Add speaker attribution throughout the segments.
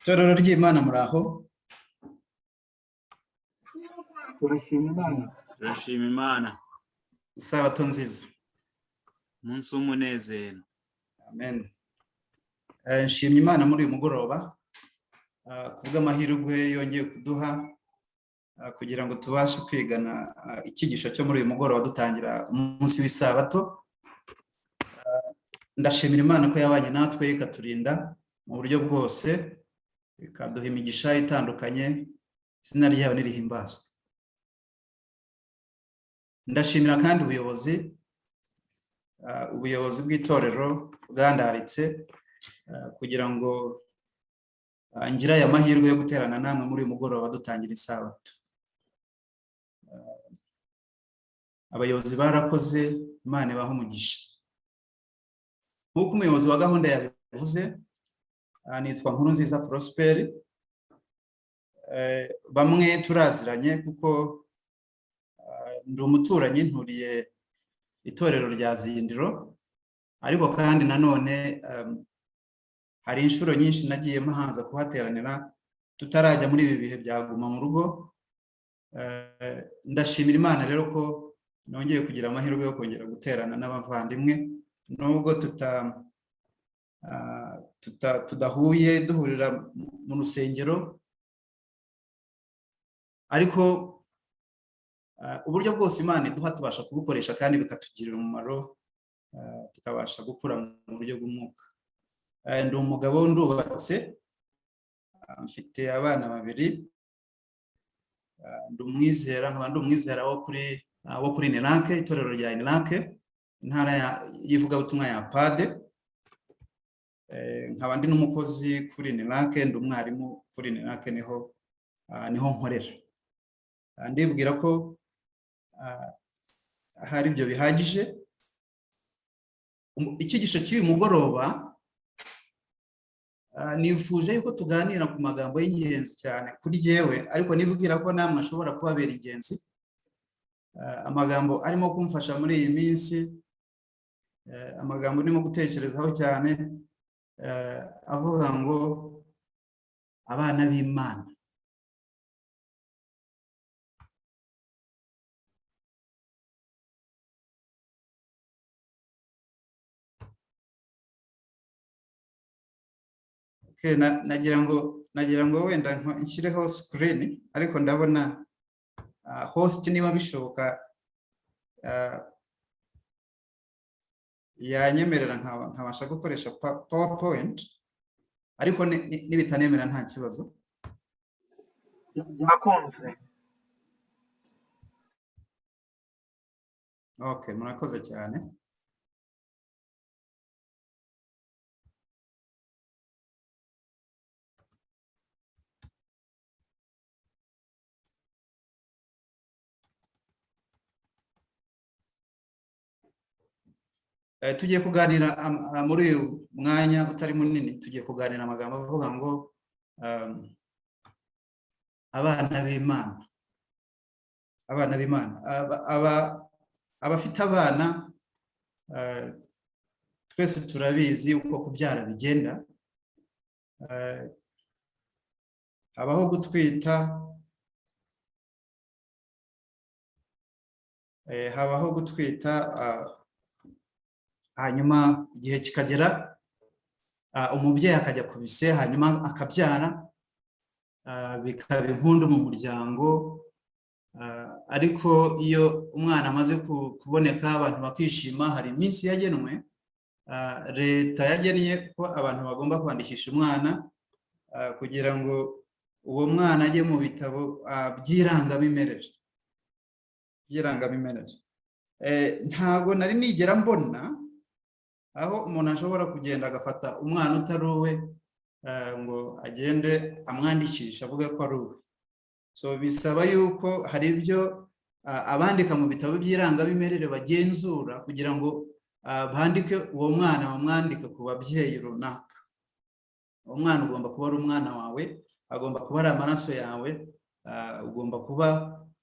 Speaker 1: Itorero ry'Imana muraho.
Speaker 2: Turashima Imana.
Speaker 3: Turashima Imana.
Speaker 1: Isabato nziza.
Speaker 3: Umunsi w'umunezero.
Speaker 1: Amen. Nshimye Imana muri uyu mugoroba kubw'amahirwe yongeye kuduha kugira ngo tubashe kwigana icyigisho cyo muri uyu mugoroba dutangira umunsi w'isabato. Ndashimira Imana ko yabanye natwe ikaturinda mu buryo bwose, ikaduha imigisha itandukanye, izina ryayo nirihimbazwe. Ndashimira kandi ubuyobozi bw'itorero bwandaritse kugira ngo ngira aya mahirwe yo guterana namwe muri uyu mugoroba dutangira isabato. Abayobozi barakoze, Imana ibahe umugisha. Nk'uko umuyobozi wa gahunda yabivuze, nitwa Nkurunziza Prosper. Bamwe turaziranye kuko ndi umuturanyi, nturiye itorero rya Zindiro, ariko kandi nanone hari inshuro nyinshi nagiye mahanza kuhateranira tutarajya muri ibi bihe byaguma mu rugo. Ndashimira Imana rero ko nongeye kugira amahirwe yo kongera guterana n'abavandimwe, nubwo tudahuye duhurira mu rusengero, ariko uburyo bwose Imana iduha tubasha kubukoresha kandi bikatugirira umumaro, tukabasha gukura mu buryo bw'umwuka. Ndi umugabo, ndubatse, mfite abana babiri, ndi umwizera wo kuri Nirake, itorero rya Nirake, intara y'ivugabutumwa ya Pade. Nkaba ndi n'umukozi kuri Nirake, ndi umwarimu kuri Nirake, niho nkorera. Ndibwira ko hari ibyo bihagije. Icyigisho cy'uyu mugoroba nifuje yuko tuganira ku magambo y'ingenzi cyane kuri jyewe, ariko nibwira ko namwe ashobora kubabera ingenzi. Amagambo arimo kumfasha muri iyi minsi, amagambo ndimo gutekerezaho cyane, avuga ngo abana b'Imana. nagira ngo wenda nshyireho screen, ariko ndabona host niba bishoboka yanyemerera nkabasha gukoresha PowerPoint, ariko nibitanemera nta kibazo.
Speaker 2: Byakunze.
Speaker 1: Okay, murakoze cyane. Tugiye kuganira muri uyu mwanya utari munini, tugiye kuganira amagambo avuga ngo abana b'Imana. Abana b'Imana, abafite abana twese turabizi uko kubyara bigenda. Habaho gutwita, hanyuma igihe kikagera, umubyeyi akajya ku bise, hanyuma akabyara, bikaba impundu mu muryango. Ariko iyo umwana amaze kuboneka, abantu bakishima. Hari iminsi yagenwe, leta yagennye ko abantu bagomba kwandikisha umwana kugira ngo uwo mwana ajye mu bitabo by'irangamimerere. Ntabwo nari nigera mbona aho umuntu ashobora kugenda agafata umwana utari uwe ngo agende amwandikisha avuga ko ari uwe. So bisaba yuko hari ibyo abandika mu bitabo by'irangamimerere bagenzura kugira ngo bandike uwo mwana, bamwandike ku babyeyi runaka. Uwo mwana ugomba kuba ari umwana wawe, agomba kuba ari amaraso yawe, ugomba kuba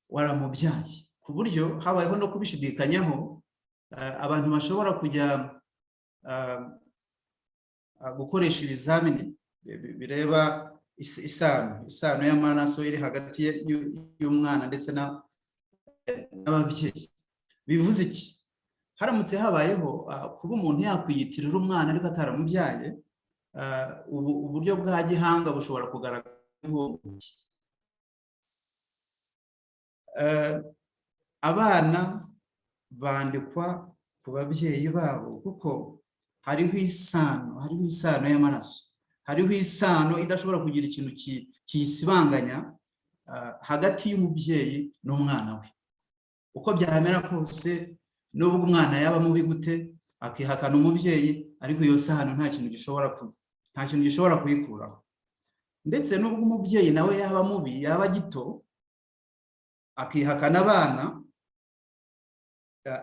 Speaker 1: waramubyaye, ku buryo habayeho no kubishidikanyaho. Abantu bashobora kujya gukoresha ibizamini bireba isano y'amaraso iri hagati y'umwana ndetse n'ababyeyi. Bivuze iki? Haramutse habayeho kuba umuntu yakwiyitirira umwana ariko ataramubyaye, uburyo bwa gihanga bushobora kugaragara. Abana bandikwa ku babyeyi babo kuko hariho isano y'amaraso, hariho isano idashobora kugira ikintu kiyisibanganya hagati y'umubyeyi n'umwana we. Uko byamera kose, nubwo umwana yaba mubi gute akihakana umubyeyi, ariko iyo sano nta kintu gishobora kuyikuraho. Ndetse nubwo umubyeyi nawe yaba mubi, yaba gito, akihakana abana,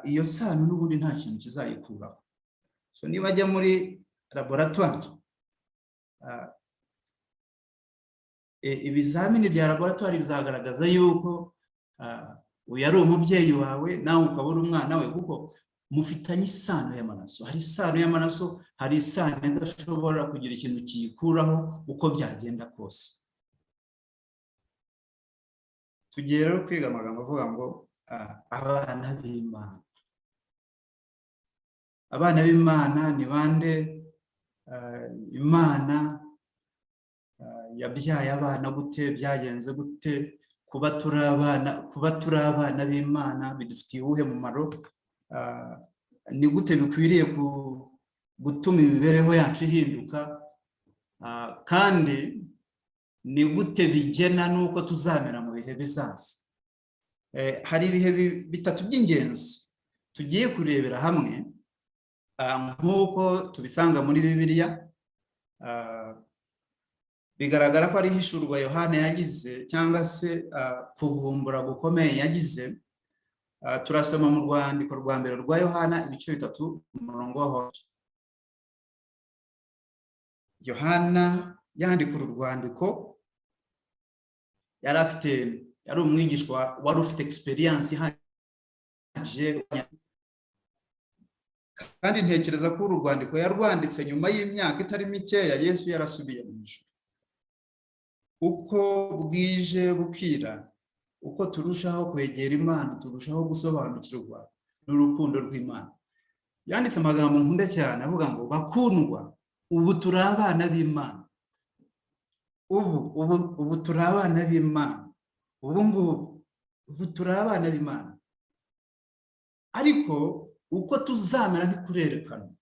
Speaker 1: iyo sano n'ubundi nta kintu kizayikuraho. So niba ajya muri laboratoire, ibizamini bya laboratoire bizagaragaza yuko uyu ari umubyeyi wawe, nawe ukaba uri umwana we, kuko mufitanye isano y'amaraso. Hari isano y'amaraso, hari isano idashobora kugira ikintu kiyikuraho uko byagenda kose. Tugiye rero kwiga amagambo avuga ngo abana b'Imana. Abana b'Imana ni bande? Imana yabyaye abana gute? Byagenze gute? Kuba turi abana b'Imana bidufitiye uwuhe mumaro? Ni gute bikwiriye gutuma imibereho yacu ihinduka? Kandi ni gute bigena n'uko tuzamera mu bihe bizaza? Hari ibihe bitatu by'ingenzi tugiye kurebera hamwe, nk'uko tubisanga muri Bibiliya. Bigaragara ko ari ihishurwa Yohana yagize, cyangwa se kuvumbura gukomeye yagize. Turasoma mu rwandiko rwa mbere rwa Yohana ibice 3 umurongo wa 1. Yohana yandika uru rwandiko, yari umwigishwa wari ufite experience ihagije, kandi ntekereza ko uru rwandiko yarwanditse nyuma y'imyaka itari mikeya Yesu yarasubiye mu ijuru. Uko bwije bukira, uko turushaho kwegera Imana, turushaho gusobanukirwa n'urukundo rw'Imana. Yanditse amagambo nkunda cyane avuga ngo, bakundwa, ubu turi abana b'Imana. Ubu turi abana b'Imana. Ubu turi abana b'Imana. Ariko uko tuzamera ntikurerekana.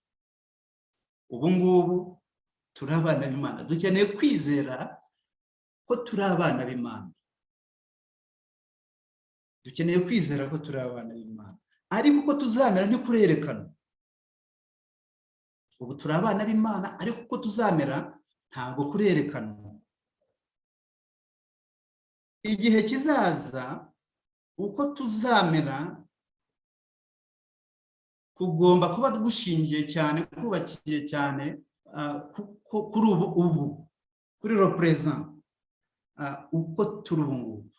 Speaker 1: Ubu ngubu turi abana b'Imana. Dukeneye kwizera ko turi abana b'Imana. Dukeneye kwizera ko turi abana b'Imana. Ariko uko tuzamera ntikurerekana. Ubu turi abana b'Imana, ariko uko tuzamera ntabwo kurerekana. Igihe kizaza uko tuzamera kugomba kuba gushingiye cyane, kubakiye cyane kuri ubu, kuri le présent. Uko turi ubu ngubu.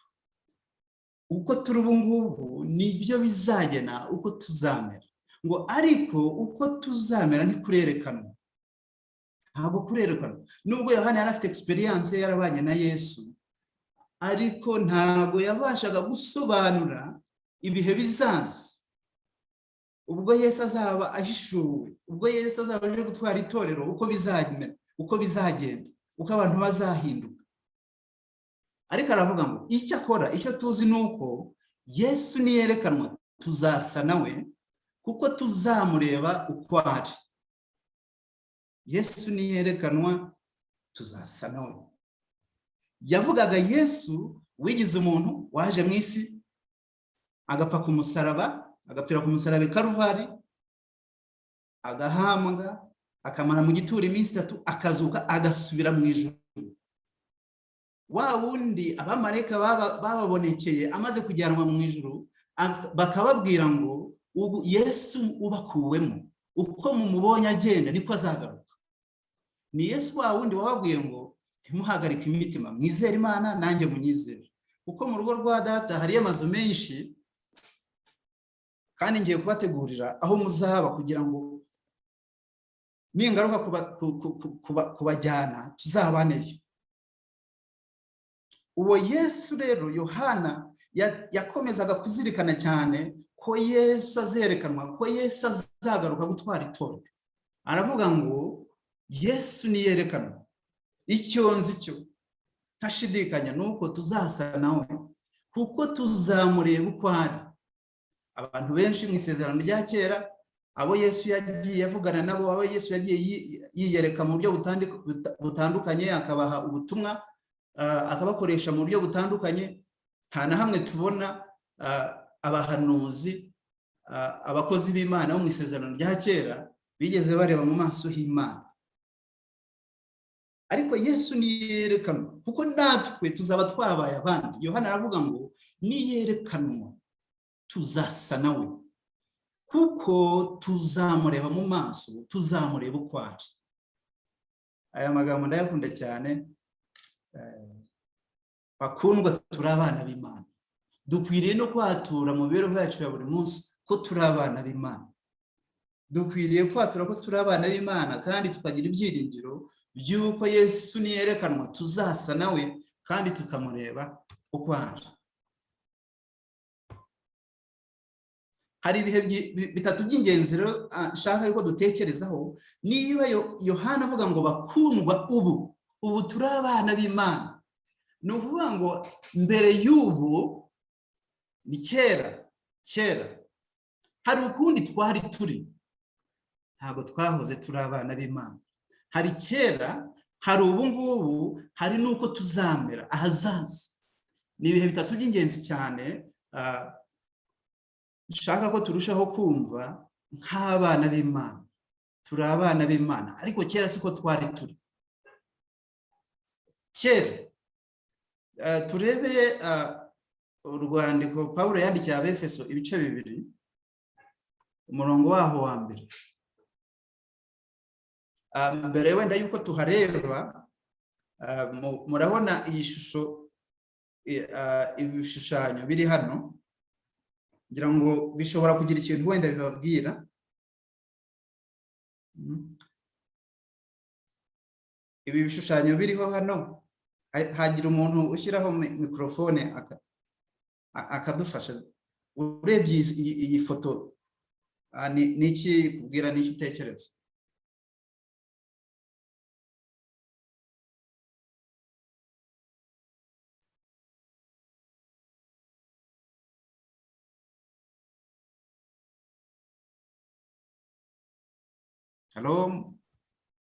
Speaker 1: Uko turi ubu ngubu nibyo bizagena uko tuzamera. Ngo ariko uko tuzamera ntikurerekana. Ntabwo kurerekana. Nubwo Yohana yari afite experience yarabanye na Yesu, ariko ntabwo yabashaga gusobanura ibihe bizaza. Ubwo Yesu azaba ahishuwe, ubwo Yesu azaba aje gutwara itorero, uko bizagenda, uko abantu bazahinduka. Ariko aravuga ngo icyo akora, icyo tuzi nuko Yesu niyerekanwa tuzasa nawe, kuko tuzamureba uko ari. Yesu niyerekanwa tuzasa nawe. Yavugaga Yesu wigize umuntu, waje mu isi, agapfa ku musaraba, agapfira ku musaraba Karuvari, agahambwa, akamara mu gituro iminsi 3, akazuka, agasubira mu ijuru. Wa wundi abamarayika bababonekeye amaze kujyanwa mu ijuru, bakababwira ngo Yesu ubakuwemo, uko mumubonye agenda niko azagaruka. Ni Yesu wa wundi wababwiye ngo ntimuhagarike imitima, mwizere Imana nanjye munyizere, kuko mu rugo rwa data hari amazu menshi, kandi ngiye kubategurira aho muzaba, kugira ngo ningaruka kubajyana tuzabaneyo. uwo Yesu rero Yohana yakomezaga kuzirikana cyane ko Yesu azerekanwa, ko Yesu azagaruka gutwara itorero. Aravuga ngo Yesu niyerekanwa, icyo nzi cyo ntashidikanya nuko tuzasa nawe, kuko tuzamureba uko ari. Abantu benshi mu isezerano rya kera, abo Yesu yagiye avugana nabo, abo Yesu yagiye yiyereka mu buryo butandukanye, akabaha ubutumwa, akabakoresha mu buryo butandukanye. Nta na hamwe tubona abahanuzi, abakozi b'Imana bo mu isezerano rya kera bigeze bareba mu maso h'Imana. Ariko Yesu niyerekanwa, kuko natwe tuzaba twabaye abandi. Yohana aravuga ngo niyerekanwa tuzasa nawe, kuko tuzamureba mu maso, tuzamureba uko ari. Aya magambo ndayakunda cyane. Bakundwa, turi abana b'Imana. Dukwiriye no kwatura mu mibereho yacu ya buri munsi ko turi abana b'Imana. Dukwiriye kwatura ko turi abana b'Imana, kandi tukagira ibyiringiro by'uko Yesu niyerekanwa tuzasa nawe, kandi tukamureba uko ari. Hari ibihe bitatu by'ingenzi rero nshaka yuko dutekerezaho. Niba Yohana avuga ngo bakundwa, ubu turi abana b'Imana, ni ukuvuga ngo mbere y'ubu ni kera hari ukundi twari turi, ntabwo twahoze turi abana b'Imana. Hari kera, hari ubu ngubu, hari n'uko tuzamera ahazaza. Ni ibihe bitatu by'ingenzi cyane nshaka ko turushaho kumva nk'abana b'Imana. Turi abana b'Imana, ariko kera siko twari turi. Kera turebe urwandiko Pawulo yandikiye Abefeso ibice 2, umurongo waho wa mbere. Mbere wenda yuko tuhareba, murabona iyi shusho, ibishushanyo biri hano, ngira ngo bishobora kugira ikintu wenda bibabwira. Ibi bishushanyo biriho hano, hagira umuntu ushyiraho mikrofone akadufasha. Urebye iyi foto, ni iki kubwira, ni iki utekereza? Halo,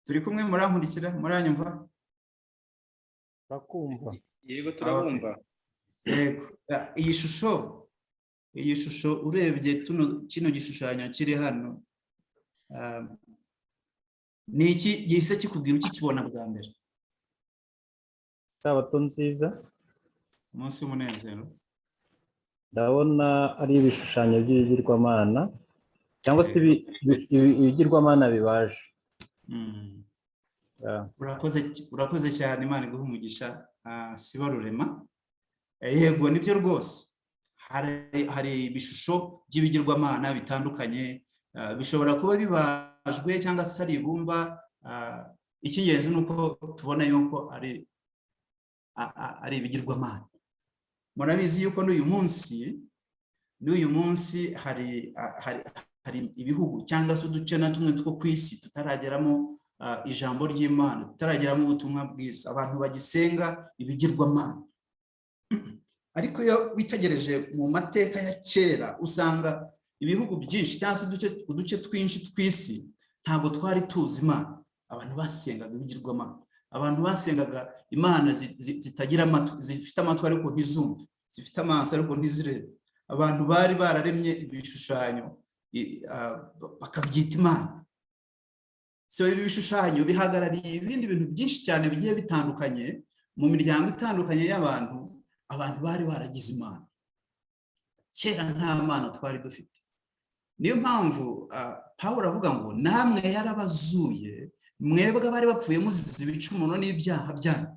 Speaker 1: turi kumwe, murankurikira, muranyumva?
Speaker 2: Bakumva.
Speaker 3: Yego, turabumva.
Speaker 1: Yego, iyi shusho urebye kino gishushanyo kiri hano, ni iki gihise kikubwira, ukikibona bwa mbere?
Speaker 2: Sabato nziza.
Speaker 1: Umunsi w'umunezero.
Speaker 2: Ndabona ari ibishushanyo by'ibigirwamana, cyangwa se ibigirwamana bibaje.
Speaker 1: Urakoze cyane, Imana iguhe umugisha. Sibarurema. Yego, nibyo rwose. Hari ibishusho by'ibigirwamana bitandukanye, bishobora kuba bibajwe cyangwa se ari ibumba. Icy'ingenzi nuko tubona yuko ari ibigirwamana. Murabizi yuko n'uyu munsi hari ibihugu cyangwa se uduce na tumwe two ku isi tutarageramo ijambo ry'Imana, tutarageramo ubutumwa bwiza. Abantu bagisenga ibigirwamana. Ariko iyo witegereje mu mateka ya kera, usanga ibihugu byinshi cyangwa se uduce twinshi tw'isi ntabwo twari tuzi Imana. Abantu basengaga ibigirwamana. Abantu basengaga Imana zitagira amatwi, zifite amatwi ariko ntizumve, zifite amaso ariko ntizirebe. Abantu bari bararemye ibishushanyo bakabyita Imana. So ibi bishushanyo bihagarariye ibindi bintu byinshi cyane bigiye bitandukanye mu miryango itandukanye y'abantu. Abantu bari baragize Imana. Kera nta Mana twari dufite. Niyo mpamvu Pawulo avuga ngo namwe yarabazuye, mwebwe abari bapfuye muzize ibicumuro n'ibyaha byanyu.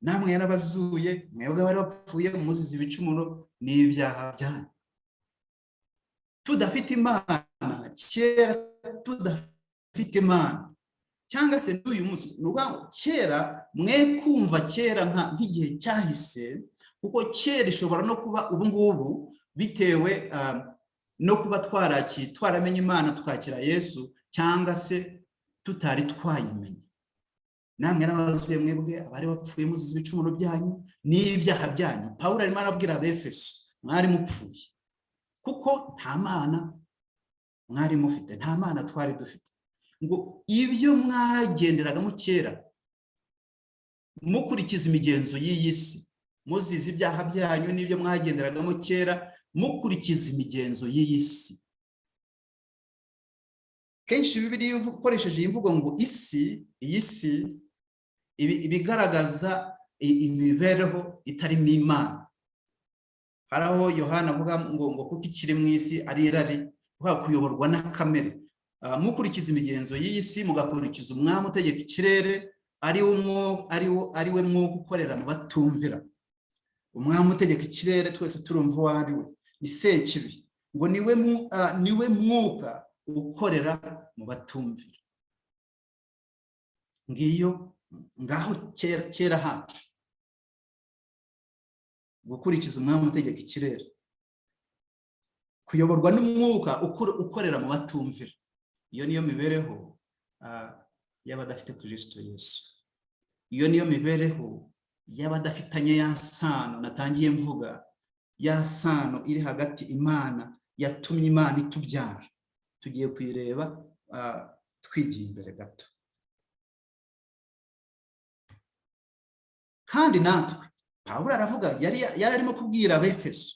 Speaker 1: Namwe yarabazuye, mwebwe abari bapfuye muzize ibicumuro n'ibyaha byanyu. Tudafite Imana, kera tudafite Imana, cyangwa se n'uyu munsi. Nuba kera mwe kumva kera nk'igihe cyahise, kuko kera ishobora no kuba ubu ngubu bitewe no kuba twaramenye Imana tukakira Yesu, cyangwa se tutari twayimenye. Namwe n'abazuye mwebwe abari bapfuye muzize ibicumuro byanyu n'ibyaha byanyu. Pawulo arimo arabwira Abefeso, mwari mupfuye kuko nta Mana mwari mufite, nta Mana twari dufite. Ngo ibyo mwagenderagamo kera mukurikiza imigenzo y'iyi si, muzize ibyaha byanyu n'ibyo mwagenderagamo kera mukurikiza imigenzo y'iyi si. Kenshi Bibiliya ikoresheje imvugo ngo isi, iyi si ibigaragaza imibereho itarimo Imana. Hari aho Yohana avuga ngo kuko ikiri mu isi ari irari, kuyoborwa na kamere. Mukurikiza imigenzo y'iyi si, mugakurikiza umwami utegeka ikirere, ari we mwuka ukorera mu batumvira. Umwami utegeka ikirere twese turumva uwo ari we, ni Sekibi. Ngo niwe mwuka ukorera mu batumvira. Ngaho kera hacu gukurikiza umwami utegeka ikirere, kuyoborwa n'umwuka ukorera mu batumvira. Iyo niyo mibereho y'abadafite Kristo Yesu. Iyo niyo mibereho y'abadafitanye ya sano natangiye mvuga, ya sano iri hagati Imana yatumye Imana itubyara. Tugiye kuyireba twigiye imbere gato. Kandi natwe Pawulo aravuga, yari arimo kubwira Abefeso,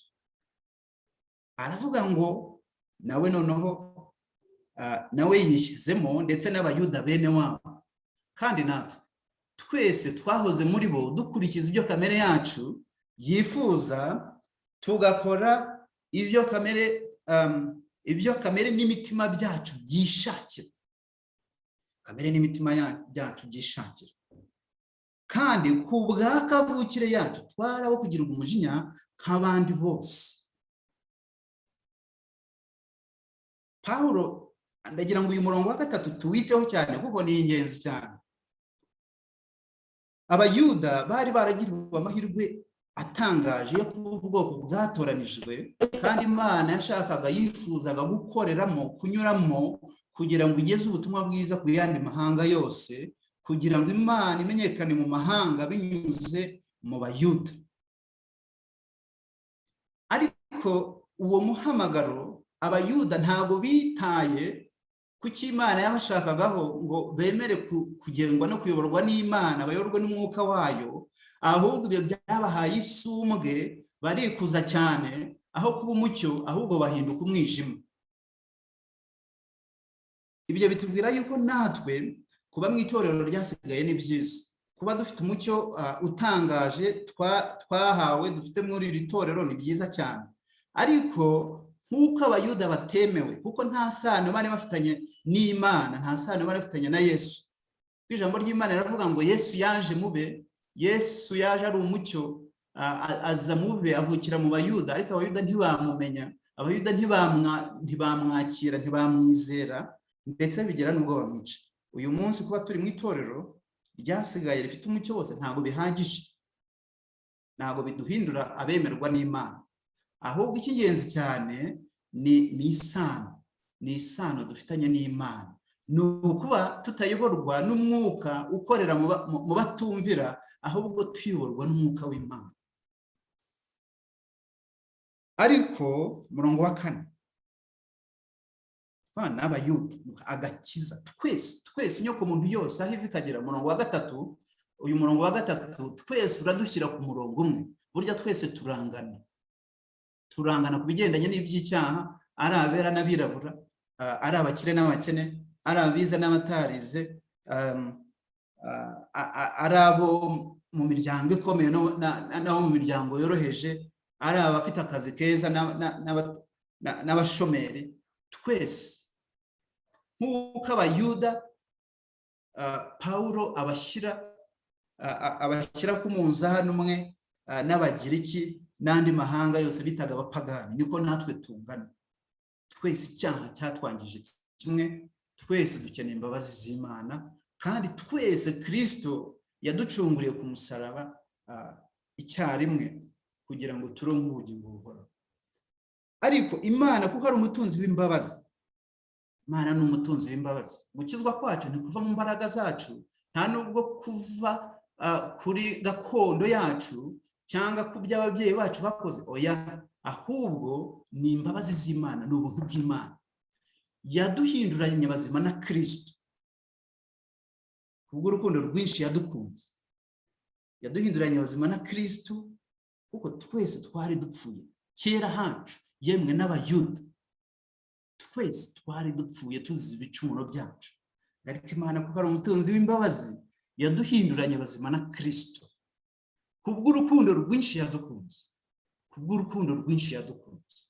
Speaker 1: aravuga ngo nawe noneho nawe yishyizemo, ndetse n'Abayuda bene wabo. Kandi natwe twese twahoze muri bo dukurikiza ibyo kamere yacu yifuza, tugakora ibyo kamere n'imitima byacu byishakira. Kamere n'imitima byacu byishakira. Kandi ku bwa kavukire yacu twaraho kugira umujinya nk'abandi bose. Pawulo ndagira ngo uyu murongo wa 3 tuwiteho cyane kuko ni ingenzi cyane. Abayuda bari baragiriwe amahirwe atangaje yo kuba ubwoko bwatoranijwe, kandi Imana yashakaga, yifuzaga gukoreramo, kunyuramo, kugira ngo igeze ubutumwa bwiza ku yandi mahanga yose, kugira ngo Imana imenyekane mu mahanga binyuze mu Bayuda. Ariko uwo muhamagaro Abayuda ntago bitaye kuki Imana yabashakagaho ngo bemere kugengwa no kuyoborwa n'Imana, bayoborwe n'umwuka wayo. Ahubwo ibyo byabahaye isumbwe, barikuza cyane, aho kuba umucyo ahubwo bahinduka umwijima. Ibyo bitubwira yuko natwe kuba mu itorero ryasigaye ni byiza. Kuba dufite umucyo utangaje twahawe dufite muri iri torero ni byiza cyane. Ariko nk'uko Abayuda batemewe, kuko nta sano bari bafitanye n'Imana, nta sano bari bafitanye na Yesu. Ijambo ry'Imana riravuga ngo Yesu yaje mube, Yesu yaje ari umucyo, aza mube, avukira mu Bayuda, ariko Abayuda ntibamumenya, Abayuda ntibamwakira, ntibamwizera, ndetse bigera n'ubwo bamwica. Uyu munsi kuba turi mu itorero ryasigaye rifite umucyo wose ntago bihagije, ntago biduhindura abemerwa n'Imana. Ahubwo icy'ingenzi cyane ni isano dufitanye n'Imana. Ni ukuba tutayoborwa n'umwuka ukorera mu batumvira, ahubwo tuyoborwa n'umwuka w'Imana. Ariko murongo wa 4, bana Abayuda agakiza twese inyoko muntu yose aho ikagera. Murongo wa 3, uyu murongo wa 3 twese uradushyira ku murongo umwe. Burya twese turangana ku bigendanye n'iby'icyaha, ari abera n'abirabura, ari abakire n'abakene, ari abize n'abatarize, ari abo mu miryango ikomeye n'abo mu miryango yoroheje, ari abafite akazi keza n'abashomeri. Twese nk'uko Abayuda Pawulo abashyira ku munzani umwe n'Abagiriki n'andi mahanga yose bitaga abapagani, niko natwe tungana. Twese icyaha cyatwangije kimwe, twese dukeneye imbabazi z'Imana, kandi twese Kristo yaducunguriye ku musaraba icyarimwe kugira ngo turonke ubugingo buhoraho. Ariko Imana kuko ari umutunzi w'imbabazi, Imana ni umutunzi w'imbabazi. Gukizwa kwacu ntikuva mu mbaraga zacu, nta nubwo kuva kuri gakondo yacu cyangwa ku by'ababyeyi bacu bakoze, oya, ahubwo ni imbabazi z'Imana, ni ubuntu bw'Imana. Yaduhinduranye bazima na Kristo kubw'urukundo rwinshi yadukunze. Yaduhinduranye bazima na Kristo kuko twese twari dupfuye kera hacu, yemwe n'Abayuda twese twari dupfuye tuzize ibicumuro byacu. Ariko Imana kuko ari umutunzi w'imbabazi yaduhinduranye bazima na Kristo kubw'urukundo rwinshi yadukunze, kubw'urukundo rwinshi yadukunze.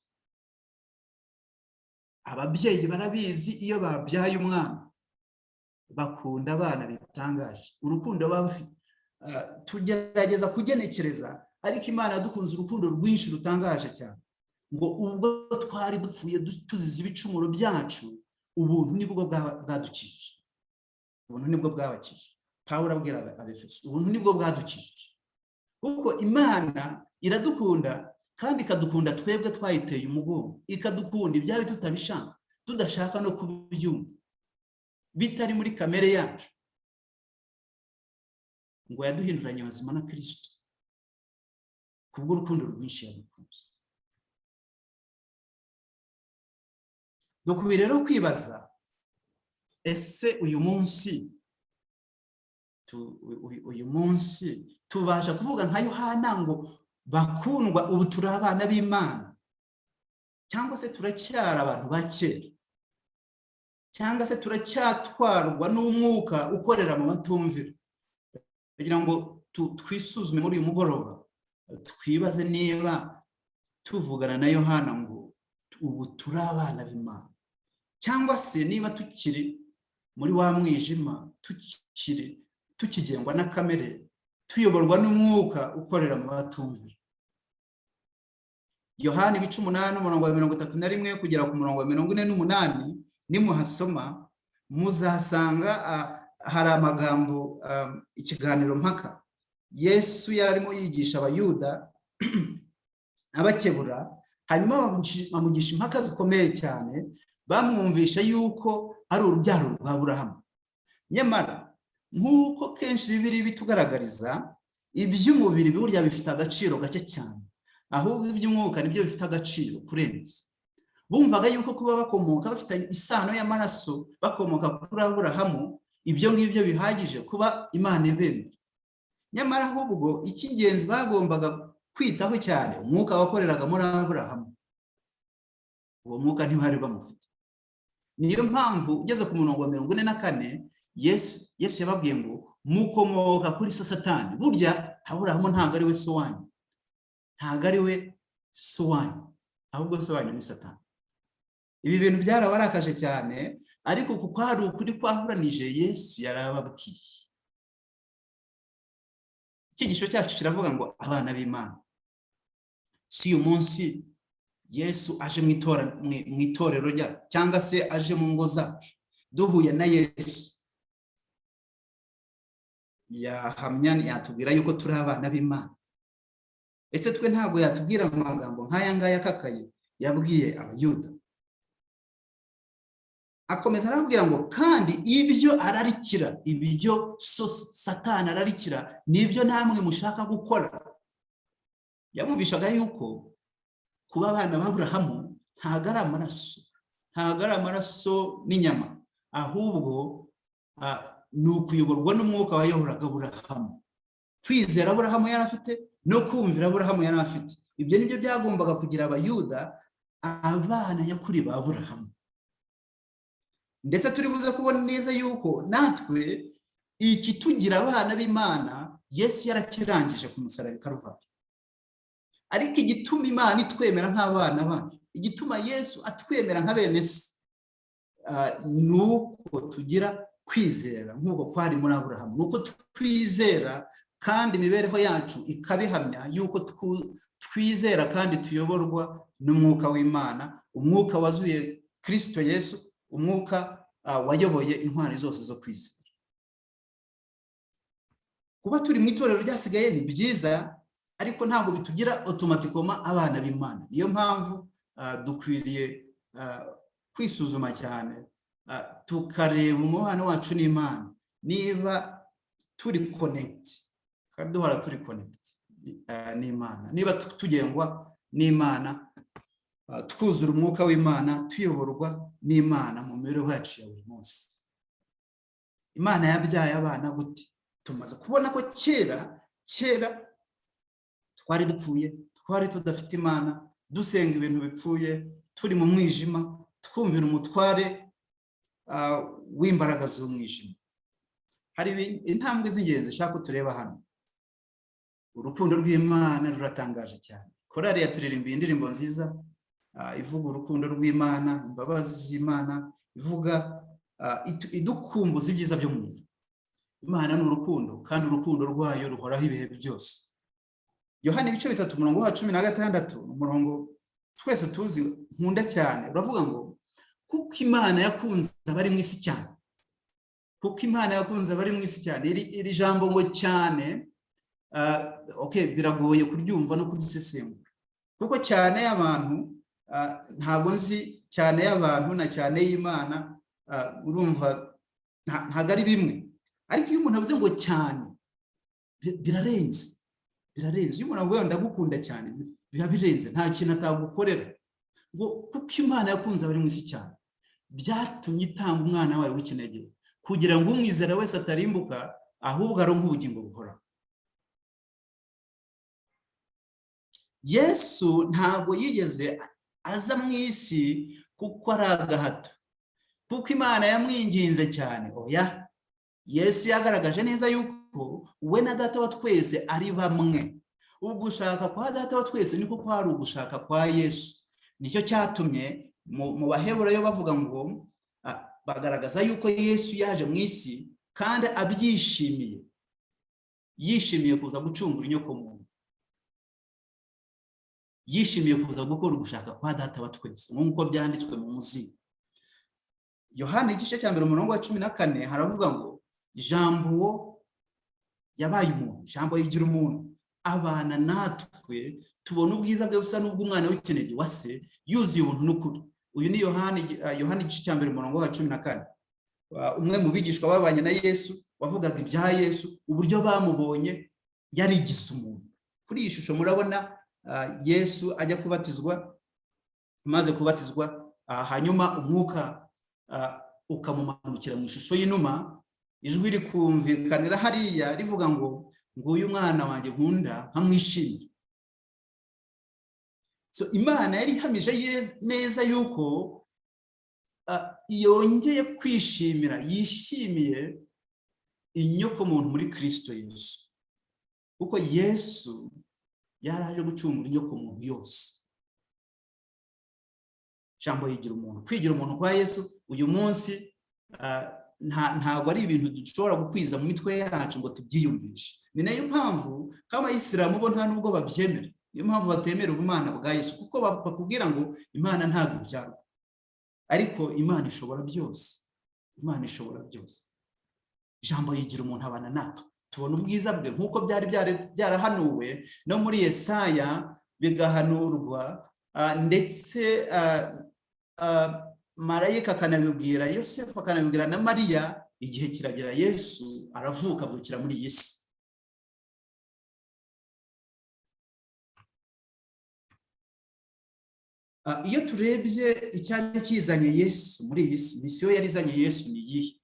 Speaker 1: Ababyeyi barabizi, iyo babyaye umwana bakunda abana bitangaje, urukundo baba bafite. Tugerageza kugenekereza, ariko Imana yadukunze urukundo rwinshi rutangaje cyane, ngo ubwo twari dupfuye tuzize ibicumuro byacu, ubuntu nibwo bwadukije. Ubuntu nibwo bwabakije. Pawulo abwira Abefeso, ubuntu nibwo bwadukije. Kuko Imana iradukunda kandi ikadukunda twebwe twayiteye umugongo, ikadukunda ibyayo tutabishaka, tudashaka no kubyumva, bitari muri kamere yacu. Ngo yaduhinduranye bazima na Kristo kubw'urukundo rwinshi yadukunze. Dukwiye rero kwibaza, ese uyu munsi tubasha kuvuga nka Yohana ngo bakundwa, ubu turi abana b'Imana, cyangwa se turacyari abantu ba kera, cyangwa se turacyatwarwa n'umwuka ukorera mu batumvira? Kugira ngo twisuzume muri uyu mugoroba, twibaze niba tuvugana na Yohana ngo ubu turi abana b'Imana, cyangwa se niba tukiri muri wa mwijima, tukigengwa na kamere, tuyoborwa n'umwuka ukorera mu batumvira. Yohana 8:31 kugera ku 48, nimuhasoma muzasanga hari amagambo, ikiganiro mpaka Yesu yararimo yigisha Abayuda abakebura, hanyuma bamugisha impaka zikomeye cyane, bamwumvisha yuko ari urubyaro rwa Aburahamu. Nyamara nk'uko kenshi Bibiliya bitugaragariza, iby'umubiri burya bifite agaciro gake cyane, ahubwo iby'umwuka nibyo bifite agaciro kurenza. Bumvaga yuko kuba bakomoka bafite isano y'amaraso, bakomoka kuri Aburahamu, ibyo ngibyo bihagije kuba Imana ibemera. Nyamara ahubwo icy'ingenzi bagombaga kwitaho cyane, umwuka wakoreraga muri Aburahamu. Uwo mwuka ntibari bamufite. Niyo mpamvu ugeze ku 44, Yesu yababwiye ngo mukomoka kuri Satani. Burya Aburahamu ntabwo ari we so wanyu, ntabwo ari we so wanyu, ahubwo so wanyu ni Satani. Ibi bintu byarabarakaje cyane, ariko kuko hari ukuri kwahuranije, Yesu yarababwiye. Icyigisho cyacu kiravuga ngo abana b'Imana. Si uyu munsi Yesu aje mu itorero rya, cyangwa se aje mu ngo zacu, duhuye na Yesu, yahamya, yatubwira yuko turi abana b'Imana. Ese twe ntabwo yatubwira amagambo nk'aya ngaya akakaye yabwiye Abayuda? Akomeza arabwira ngo kandi ibyo ararikira, ibyo Satani ararikira, nibyo namwe mushaka gukora. Yamubishaga yuko kuba abana b'Aburahamu ntabwo ari amaraso n'inyama, ahubwo ni ukuyoborwa n'umwuka wayoboraga Aburahamu. Kwizera Aburahamu yari afite no kumvira Aburahamu yari afite, ibyo nibyo byagombaga kugira Abayuda abana nyakuri ba Aburahamu. Ndetse turi buze kubona neza yuko natwe iki tugira abana b'Imana Yesu yarakirangije ku musaraba Karuvari. Ariko igituma Imana itwemera nk'abana bayo, igituma Yesu atwemera nka bene se, nuko tugira kwizera nk'uko kwari muri Aburahamu. Nuko twizera kandi imibereho yacu ikabihamya yuko twizera kandi tuyoborwa n'umwuka w'Imana, umwuka wazuye Kristo Yesu, umwuka wayoboye intwari zose zo kwizera. kuba turi mu itorero ryasigaye ni byiza, ariko ntabwo bitugira automatikoma abana b'Imana. Niyo mpamvu dukwiriye kwisuzuma cyane, tukareba umubano wacu n'Imana, niba turi connect, kandi duhora turi connect n'Imana, niba tugengwa n'Imana, twuzura umwuka w'Imana, tuyoborwa n'Imana mu mibereho yacu ya buri munsi. Imana yabyaye abana gute? Tumaze kubona ko kera twari dupfuye, twari tudafite Imana, dusenga ibintu bipfuye, turi mu mwijima, twumvira umutware w'imbaraga z'umwijima. Hari intambwe z'ingenzi nshaka tureba hano. Urukundo rw'Imana ruratangaje cyane. Korali yaturirimbiye indirimbo nziza ivuga urukundo rw'Imana, imbabazi z'Imana, ivuga idukumbuza ibyiza byo mu ijuru. Imana ni urukundo, kandi urukundo rwayo ruhoraho ibihe byose. Yohana ibice 3:16, umurongo twese tuzi nkunda cyane, uravuga ngo kuko Imana yakunze abari mu isi cyane. Kuko Imana yakunze abari mu isi cyane. Iri jambo ngo cyane, biragoye kuryumva no kudusesengura. Kuko cyane y'abantu, ntabwo nzi cyane y'abantu na cyane y'Imana, urumva ntabwo ari bimwe. Ariko iyo umuntu avuze ngo cyane, birarenze. Iyo umuntu avuga ndagukunda cyane, biba birenze, nta kintu atagukorera. Ngo kuko Imana yakunze abari mu isi cyane, byatumye itanga umwana wayo w'ikinege, kugira ngo umwizera wese atarimbuka, ahubwo aronke ubugingo buhoraho. Yesu ntabwo yigeze aza mu isi kuko ari agahato, kuko Imana yamwinginze cyane. Oya, Yesu yagaragaje neza yuko we na Data wa twese ari bamwe. Ugushaka kwa Data wa twese niko kwari ugushaka kwa Yesu. Nicyo cyatumye mu Baheburayo bavuga ngo bagaragaza yuko Yesu yaje mu isi kandi yishimiye kuza gucungura inyokomuntu, yishimiye kuza gukora ugushaka kwa Data wa twese, nk'uko byanditswe mu muzingo. Yohana igice cya 1:14 haravuga ngo Jambo yabaye umuntu, Jambo yigira umuntu, abana natwe tubona ubwiza bwe busa n'ubw'umwana w'ikinege wa se, yuzuye ubuntu n'ukuri. Uyu ni Yohana igice cya 1:14. Umwe mu bigishwa babanye na Yesu wavugaga ibya Yesu, uburyo bamubonye yarigize umuntu. Kuri iyi shusho murabona Yesu ajya kubatizwa, maze kubatizwa, hanyuma umwuka ukamumanukira mu ishusho y'inuma, ijwi rikumvikanira hariya rivuga ngo nguyu mwana wanjye nkunda nkamwishimira. So Imana yari ihamije neza yuko yongeye kwishimira, yishimiye inyoko muntu muri Kristo Yesu, kuko Yesu yaraje gucungura inyoko muntu yose. Jambo yigira umuntu, kwigira umuntu kwa Yesu uyu munsi ntabwo ari ibintu dushobora gukwiza mu mitwe yacu ngo tubyiyumvishe. Ni nayo mpamvu k'Abayisilamu bo nta nubwo babyemera. Niyo mpamvu batemera ubumana bwa Yesu, kuko bakubwira ngo Imana ntabwo ibyarwa, ariko Imana ishobora byose. Imana ishobora byose. Jambo yigira umuntu abana natwe, tubona ubwiza bwe nk'uko byari byarahanuwe no muri Yesaya, bigahanurwa, ndetse marayika akanabibwira Yosefu, akanabibwira na Mariya. Igihe kiragera Yesu aravuka, avukira muri iyi si. Iyo turebye icyari kizanye Yesu muri iyi si, misiyo yari izanye Yesu ni iyihe?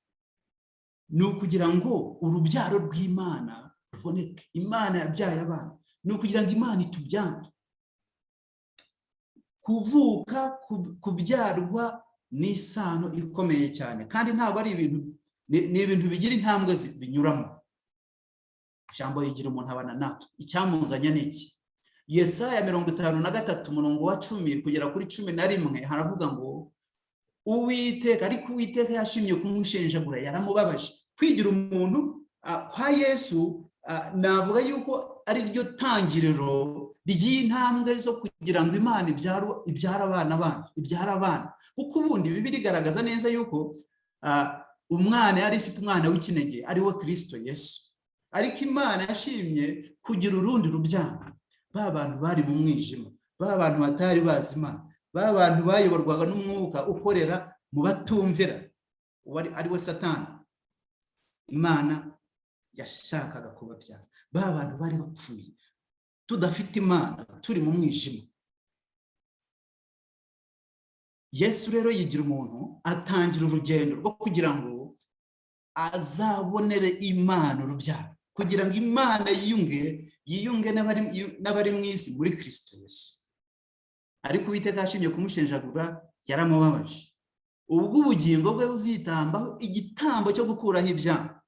Speaker 1: Ni ukugira ngo urubyaro rw'Imana ruboneke. Imana yabyaye abana, ni ukugira ngo Imana itubyare. Kuvuka, kubyarwa ni isano ikomeye cyane, kandi ntabwo ari ibintu bigira intambwe binyuramo. Jambo yigira umuntu abana natwe. Icyamuzanye ni iki? Yesaya 53:10 kugera kuri 11 haravuga ngo Uwiteka, ariko Uwiteka yashimye kumushenjagura, yaramubabaje. Kwigira umuntu kwa Yesu navuga yuko ari ryo tangiriro ry'intambwe zo kugira ngo Imana ibyara abana. Kuko ubundi Bibiliya igaragaza neza yuko umwana yari ifite umwana w'ikinege, ari we Kristo Yesu. ariko Imana yashimye kugira urundi rubyaro. Ba bantu bari mu mwijima, ba bantu batari bazi Imana, ba bantu bayoborwaga n'umwuka ukorera mu batumvira ari we Satani. Imana yashakaga kubabyara. Ba bantu bari bapfuye, tudafite Imana, turi mu mwijima. Yesu rero yigira umuntu, atangira urugendo rwo kugira ngo azabonere Imana urubyaro, kugira ngo Imana yiyunge n'abari mu isi muri Kristo Yesu. Ariko Uwiteka yashimye kumushenjagura, yaramubabaje. Ubwo ubugingo bwe buzitambaho igitambo cyo gukuraho ibyaha.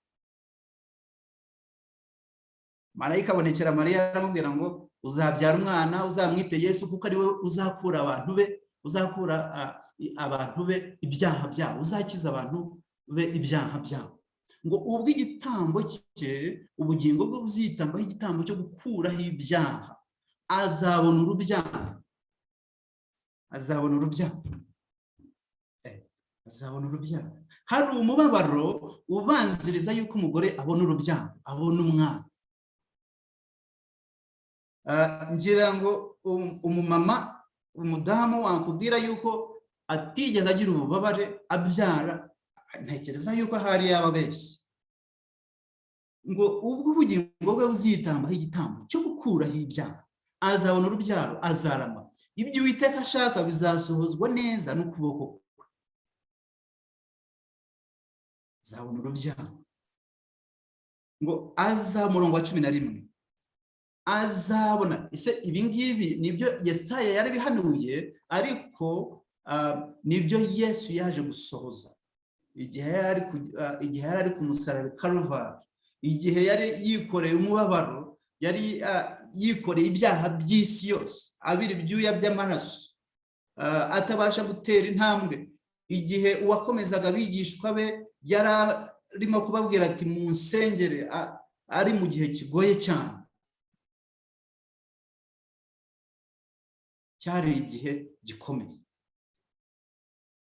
Speaker 1: Marayika abonekera Mariya aramubwira ngo uzabyara umwana, uzamwite Yesu, kuko ari we uzakura abantu be ibyaha byabo, uzakiza abantu be ibyaha byabo. Ngo ubwo igitambo cye, ubugingo bwe buzitambaho igitambo cyo gukuraho ibyaha, azabona urubyaro. Azabona urubyaro. Azabona urubyaro. Hari umubabaro ubanziriza yuko umugore abona urubyaro, abona umwana. Ngira ngo umudamu wakubwira yuko atigeze agira ububabare abyara, ntekereza yuko hari yababeshye. Ngo ubwo ubugingo bwe buzitambaho igitambo cyo gukuraho ibyaha, azabona urubyaro, azarama. Ibyo Uwiteka ashaka bizasohozwa neza n'ukuboko kwe. Azabona urubyaro. Ngo murongo wa 11, azabona. Ese ibi ngibi nibyo Yesaya yari bihanuye, ariko nibyo Yesu yaje gusohoza igihe yari ari ku musaraba Karuvari, igihe yari yikoreye umubabaro, yari yikoreye ibyaha by'isi yose, abira ibyuya by'amaraso, atabasha gutera intambwe. Igihe uwakomezaga abigishwa be yari arimo kubabwira ati munsengere, ari mu gihe kigoye cyane. Cyari igihe gikomeye.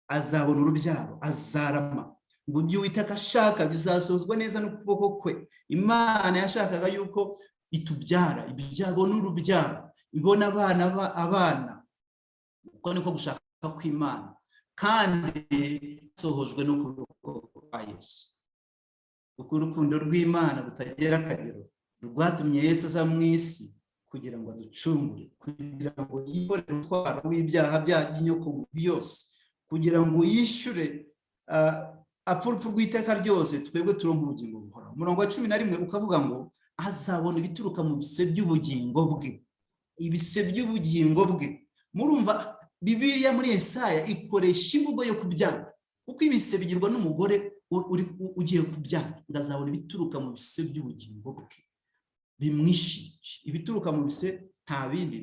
Speaker 1: Azabona urubyaro, azarama. Ngo ibyo Uwiteka ashaka bizasohozwa neza n'ukuboko kwe. Imana yashakaga yuko itubyara, ibyago n'urubyaro, ibona abana. Uko niko gushaka kw'Imana, kandi sohojwe no kuboko kwa Yesu. Uko urukundo rw'Imana rutagera akagero rwatumye Yesu aza mu isi kugira ngo aducungure, kugira ngo yikorere umutwaro w'ibyaha by'inyoko yose, kugira ngo yishyure apfurupfu rw'iteka ryose, twebwe turonke ubugingo buhoraho. Umurongo wa 11 ukavuga ngo azabona ibituruka mu bise by'ubugingo bwe. Ibise by'ubugingo bwe. Murumva Bibiliya muri Yesaya ikoresha imvugo yo kubyara, kuko ibise bigirwa n'umugore ugiye kubyara. Ngo azabona ibituruka mu bise by'ubugingo bwe bimwishije. Ibituruka mu bise nta bindi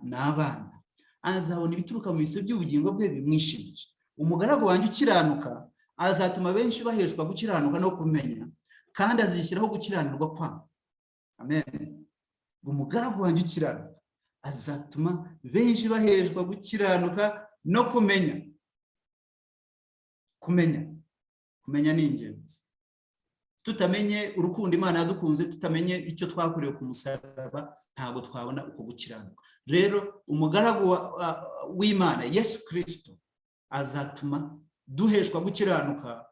Speaker 1: n'abana. Azabona ibituruka mu bise by'ubugingo bwe bimwishije. Umugaragu wanjye ukiranuka azatuma benshi baheshwa gukiranuka no kumenya, kandi azishyiraho gukiranirwa kwabo. Amen. Umugaragu wanjye ukiranuka azatuma benshi baheshwa gukiranuka no kumenya. Kumenya ni ingenzi. Tutamenye urukundo Imana yadukunze, tutamenye icyo twakorewe ku musaraba, ntago twabona uko gukiranuka. Rero umugaragu w'Imana Yesu Kristo azatuma duheshwa gukiranuka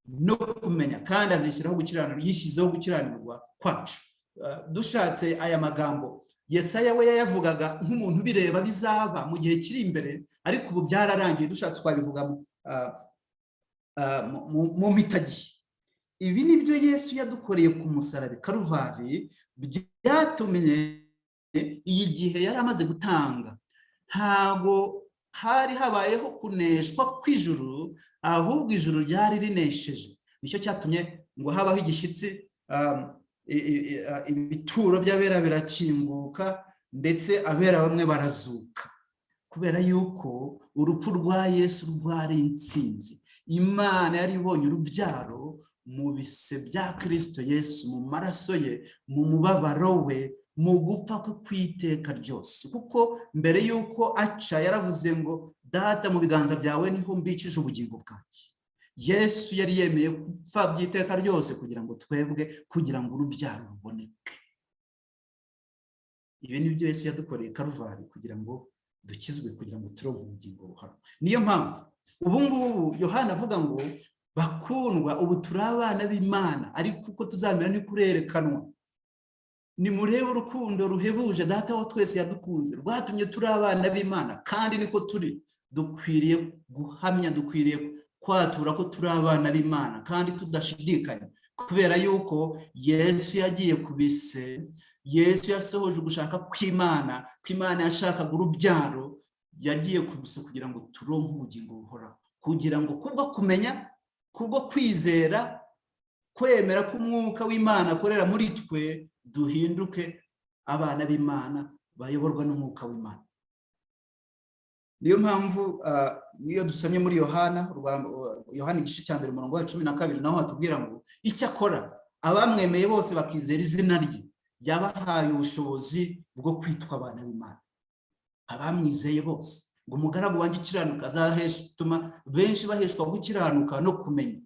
Speaker 1: no kumenya, kandi azishyiraho gukiranirwa, yishyizeho gukiranirwa kwacu. Dushatse aya magambo Yesaya we yayavugaga nk'umuntu bireba bizaba mu gihe kiri imbere, ariko ubu byararangiye. Dushatse twabivuga mu mitagihe. Ibi nibyo Yesu yadukoreye ku musaraba Karuvari, byatumye iyi gihe yari amaze gutanga. Ntago hari habayeho kuneshwa kw'ijuru, ahubwo ijuru ryari rinesheje. Nicyo cyatumye ngo habaho igishyitsi, ibituro by'abera birakinguka, ndetse abera bamwe barazuka, kubera yuko urupfu rwa Yesu rwari intsinzi. Imana yari ibonye urubyaro mu bise bya Kristo Yesu, mu maraso ye, mu mubabaro we, mu gupfa kwe kw'iteka ryose. Kuko mbere yuko aca yaravuze ngo data, mu biganza byawe niho mbikije ubugingo bwanjye. Yesu yari yemeye gupfa by'iteka ryose kugira ngo twebwe, kugira ngo urubyaro ruboneke. Ibi ni byo Yesu yadukoreye Karuvari kugira ngo dukizwe, kugira ngo turonke ubugingo buhoraho. Niyo mpamvu ubu ngubu Yohana avuga ngo bakundwa, ubu turi abana b'Imana, ariko uko tuzamera ntikurerekanwa. Nimurebe urukundo ruhebuje Data wa twese yadukunze, rwatumye turi abana b'Imana, kandi niko turi. Dukwiriye guhamya, dukwiriye kwatura ko turi abana b'Imana kandi tudashidikanya, kubera yuko Yesu yagiye kubise. Yesu yasohoje ugushaka kw'Imana, kw'Imana yashakaga urubyaro, yagiye kubise kugira ngo turonke ubugingo buhoraho, kugira ngo kubwo kumenya, kubwo kwizera, kwemera ko umwuka w'Imana akorera muri twe, duhinduke abana b'Imana bayoborwa n'umwuka w'Imana. Niyo mpamvu iyo dusomye muri Yohana igice cya 1 umurongo wa 12 naho hatubwira ngo icyo akora abamwemeye bose bakizera izina rye, yabahaye ubushobozi bwo kwitwa abana b'Imana. Abamwizeye bose, ngo umugaragu wanjye ukiranuka azahesha benshi baheshwa gukiranuka no kumenya.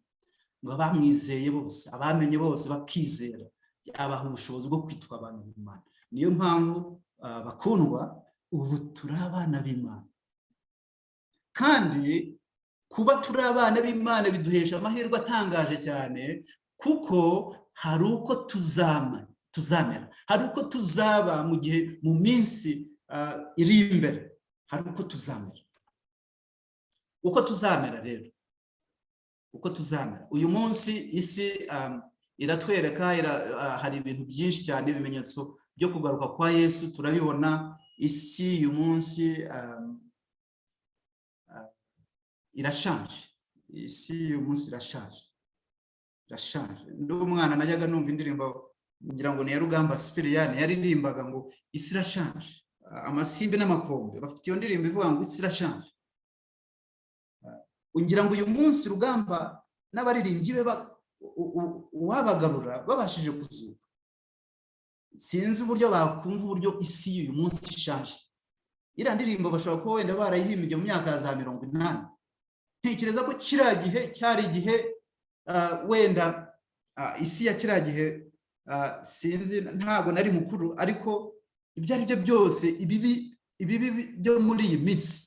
Speaker 1: Ngo abamwizeye bose, abamenye bose bakizera, yabaha ubushobozi bwo kwitwa abana b'Imana. Niyo mpamvu bakundwa, ubu turi abana b'Imana, kandi kuba turi abana b'Imana biduhesha amahirwe atangaje cyane, kuko hari uko tuzamera, hari uko tuzaba mu minsi iri imbere, hari uko tuzamera. Uko tuzamera rero, uko tuzamera uyu munsi isi iratwereka, hari ibintu byinshi cyane, ibimenyetso byo kugaruka kwa Yesu turabibona. Isi uyu munsi irashaje, isi uyu munsi irashaje. Ndi umwana najyaga numva indirimbo, ngira ngo ni ya Rugamba Sipiriyani, yaririmbaga ngo isi irashaje. Amasimbi n'amakombe bafite iyo ndirimbo ivuga ngo isi irashaje. Ngira ngo uyu munsi Rugamba n'abaririmbyi be wabagarura babashije kuzuka, sinzi uburyo bakumva uburyo isi uyu munsi ishaje. Iriya ndirimbo bashobora kuba wenda barayihimbye mu myaka ya za 80. Ntekereza ko kiriya gihe cyari igihe wenda isi ya kiriya gihe, sinzi, ntabwo nari mukuru, ariko ibyo ari byo byose ibibi byo muri iyi minsi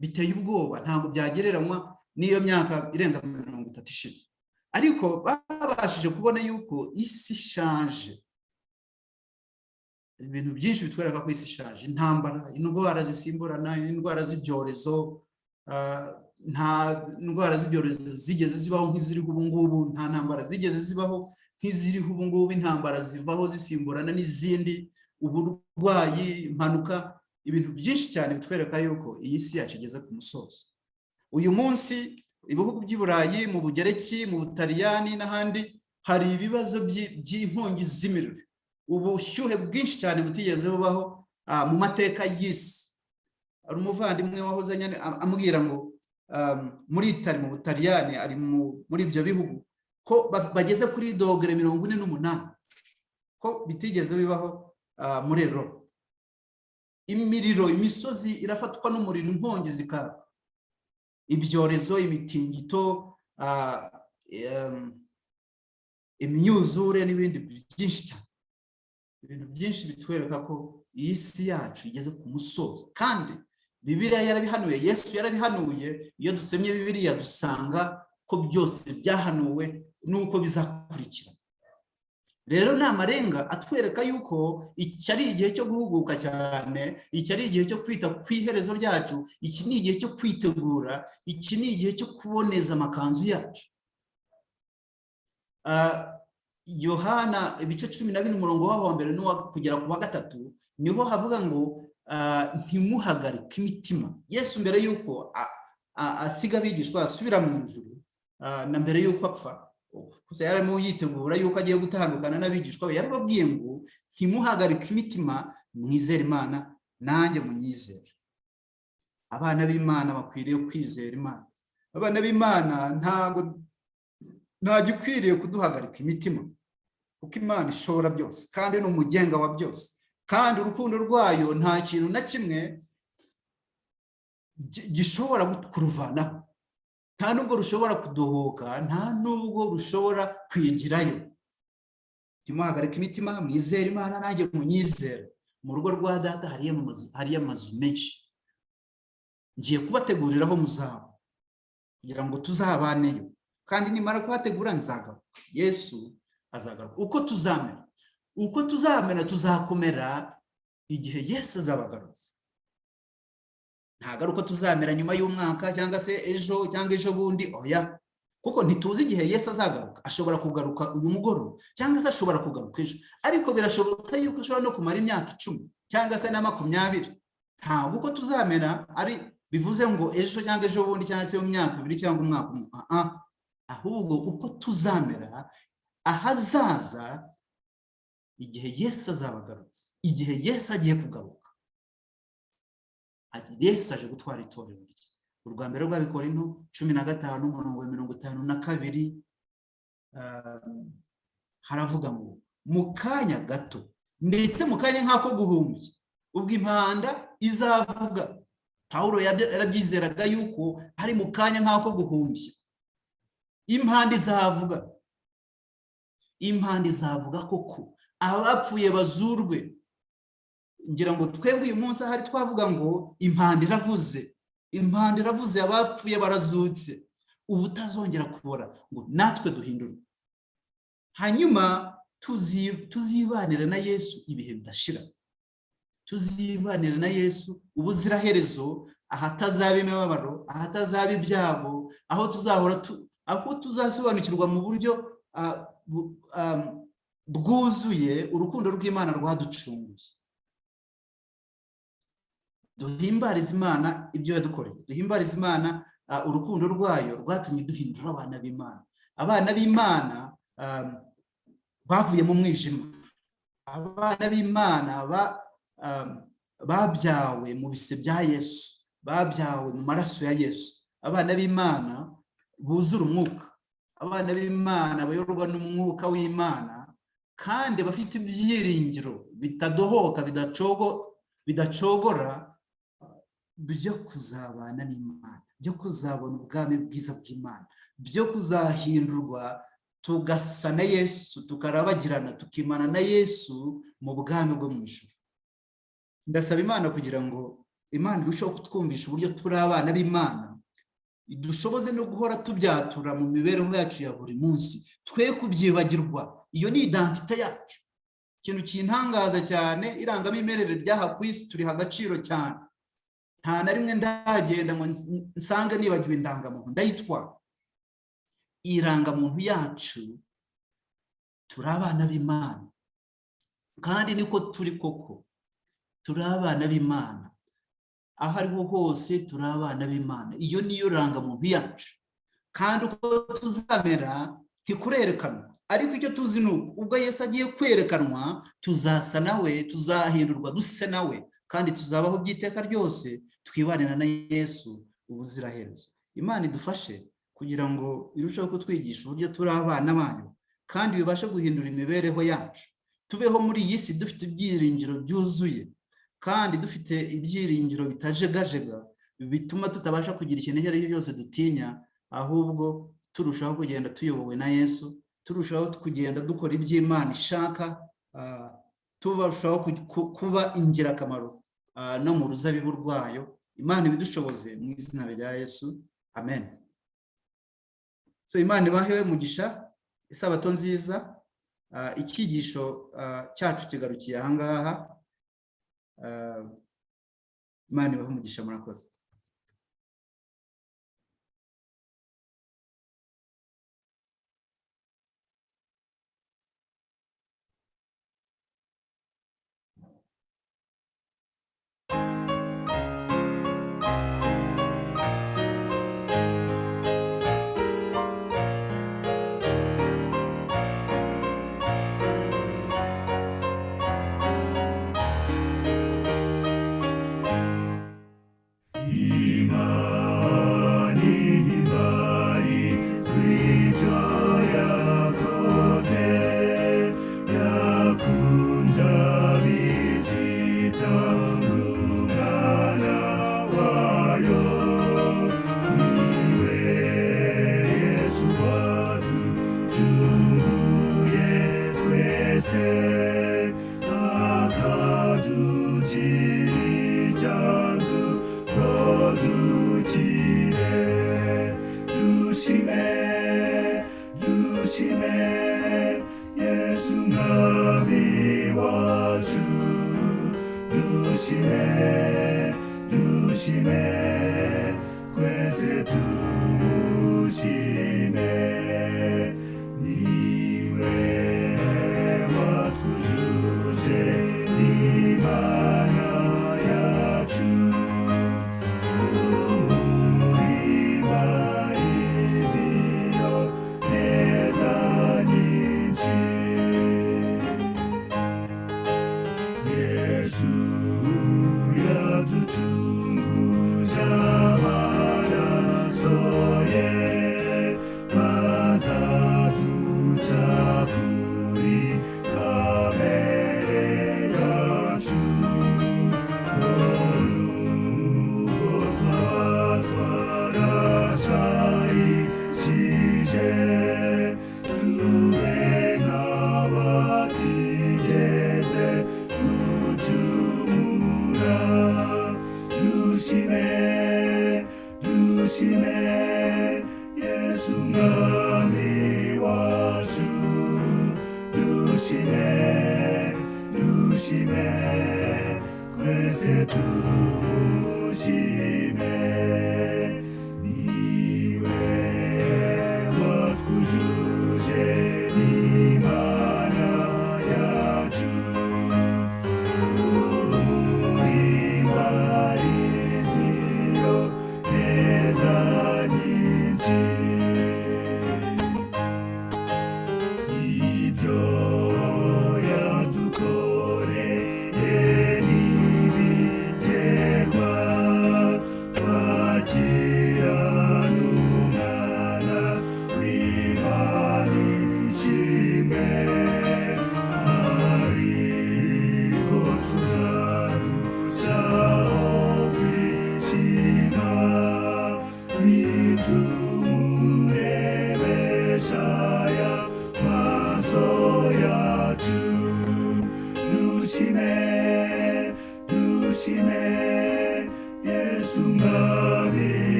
Speaker 1: biteye ubwoba, ntabwo byagereranywa n'iyo myaka irenga 30 ishize. Ariko babashije kubona yuko isi ishaje. Ibintu byinshi bitwereka ko isi ishaje: intambara, indwara zisimburana, indwara z'ibyorezo. Nta ndwara z'ibyorezo zigeze zibaho nk'iziriho ubu ngubu, nta ntambara zigeze zibaho nk'iziriho ubu ngubu. Intambara zivaho zisimburana n'izindi, uburwayi, impanuka, ibintu byinshi cyane bitwereka yuko iyi si yacu igeze ku musozo. Uyu munsi ibihugu by'i Burayi, mu Bugereki, mu Butaliyani n'ahandi, hari ibibazo by'inkongi z'imiriro, ubushyuhe bwinshi cyane butigeze bubaho mu mateka y'isi. Hari umuvandimwe wahoze ambwira ngo muri Itali, mu Butaliyani, ari muri ibyo bihugu, ko bageze kuri dogere 48, ko bitigeze bibaho muri Europe. Imiriro, imisozi irafatwa n'umuriro, inkongi zikaba, ibyorezo, imitingito, imyuzure n'ibindi byinshi cyane. Ibintu byinshi bitwereka ko iyi si yacu igeze ku musozo, kandi Bibiliya yarabihanuye, Yesu yarabihanuye. Iyo dusomye Bibiliya dusanga ko byose byahanuwe nuko bizakurikira. Rero ni amarenga atwereka yuko iki ari igihe cyo guhuguka cyane, iki ari igihe cyo kwita ku iherezo ryacu, iki ni igihe cyo kwitegura, iki ni igihe cyo kuboneza amakanzu yacu. Yohana ibice 12 umurongo wa mbere kugera ku wa 3 niho havuga ngo ntimuhagarike imitima. Yesu mbere yuko asiga abigishwa asubira mu ijuru, na mbere yuko apfa, kuko yarimo yitegura yuko agiye gutandukana n'abigishwa be, yarababwiye ngo ntimuhagarike imitima, mwizere Imana nanjye munyizere. Abana b'Imana bakwiriye kwizera Imana. Abana b'Imana nta gikwiriye kuduhagarika imitima, kuko Imana ishobora byose kandi ni umugenga wa byose, kandi urukundo rwayo nta kintu na kimwe gishobora kuruvanaho. nta nubwo rushobora kudohoka, nta nubwo rushobora kwigirayo. Ntimuhagarike imitima, mwizere Imana nanjye munyizere. Mu rugo rwa data hariyo amazu menshi, ngiye kubategurira aho muzaba kugira ngo tuzabaneyo, kandi nimara kuhategura nzagaruka. Yesu azagaruka. Uko tuzamera tuzakomera igihe Yesu azabagarutse. Ntabwo ari uko tuzamera nyuma y'umwaka cyangwa se ejo cyangwa ejo bundi, oya, kuko ntituzi igihe Yesu azagaruka. Ashobora kugaruka uyu mugoroba cyangwa se ashobora kugaruka ejo, ariko birashoboka yuko ashobora no kumara imyaka 10 cyangwa se na 20. Ntabwo uko tuzamera ari bivuze ngo ejo cyangwa ejo bundi cyangwa se mu myaka 2 cyangwa umwaka umwe. Ahubwo uko tuzamera ahazaza igihe Yesu azabagarutse, igihe Yesu agiye kugaruka. Ati Yesu aje gutwara itorero rye. Urwa mbere rw'Abikorinto 15:52 haravuga ngo mu kanya gato, ndetse mu kanya nk'ako guhumbya, ubwo impanda izavuga. Pawulo yarabyizeraga yuko ari mu kanya nk'ako guhumbya impanda izavuga koko abapfuye bazurwe. Ngira ngo twebwe uyu munsi ahari twavuga ngo impanda iravuze, abapfuye barazutse, ubu utazongera kubora, ngo natwe duhindurwe, hanyuma tuzibanire na Yesu ibihe bidashira. Tuzibanire na Yesu ubuziraherezo, ahatazaba imibabaro, ahatazaba ibyago, aho tuzasobanukirwa mu buryo bwuzuye urukundo rw'Imana rwaducunguye. Duhimbarize Imana ibyo yadukoreye, duhimbarize Imana urukundo rwayo rwatumye duhindura abana b'Imana. Abana b'Imana bavuye mu mwijima, abana b'Imana babyawe mu bise bya Yesu, babyawe mu maraso ya Yesu. Abana b'Imana buzura umwuka, abana b'Imana bayorwa n'umwuka w'Imana, kandi bafite ibyiringiro bitadohoka, bidacogora, byo kuzabana n'Imana, byo kuzabona ubwami bwiza bw'Imana, byo kuzahindurwa tugasa na Yesu, tukarabagirana, tukimana na Yesu mu bwami bwo mu ijuru. Ndasaba Imana kugira ngo Imana irusheho kutwumvisha uburyo turi abana b'Imana, idushoboze no guhora tubyatura mu mibereho yacu ya buri munsi, twe kubyibagirwa. Iyo ni identite yacu. Ikintu kintangaza cyane, irangamimerere ryaha ku isi turi agaciro cyane. Nta na rimwe ndagenda ngo nsange nibagiwe indangamuntu, ndayitwara. Irangamuntu yacu turi abana b'Imana, kandi niko turi koko, turi abana b'Imana. Aho ariho hose turi abana b'Imana. Iyo niyo rangamuntu yacu, kandi uko tuzamera ntikurerekanwa, ariko icyo tuzi ni ubwo Yesu agiye kwerekanwa tuzasa nawe, tuzahindurwa duse nawe, kandi tuzabaho by'iteka ryose twibanira na Yesu ubuziraherezo. Imana idufashe kugira ngo irusheho kutwigisha uburyo turi abana bayo, kandi bibashe guhindura imibereho yacu. Tubeho muri iyi si dufite ibyiringiro byuzuye, kandi dufite ibyiringiro bitajegajega, bituma tutabasha kugira ikintu icyo ari cyo cyose dutinya, ahubwo turushaho kugenda tuyobowe na Yesu, turushaho kugenda dukora iby'Imana ishaka, turushaho kuba ingirakamaro no mu ruzabibu rwayo. Imana ibidushoboze mu izina rya Yesu, amen. So Imana ibahewe mugisha, isabato nziza. Icyigisho cyacu kigarukiye aha ngaha. Imana ibahe umugisha, murakoze.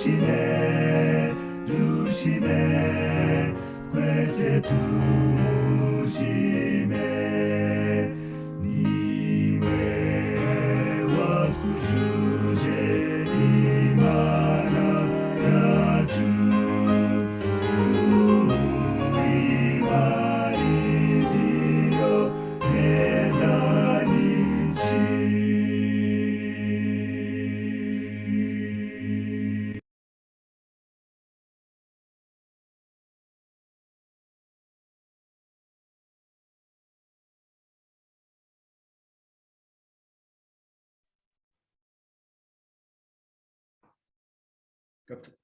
Speaker 4: dushime dushime twese tumushime niwe watwujuje imana yacu tumuhimariziyo neza nyinshi.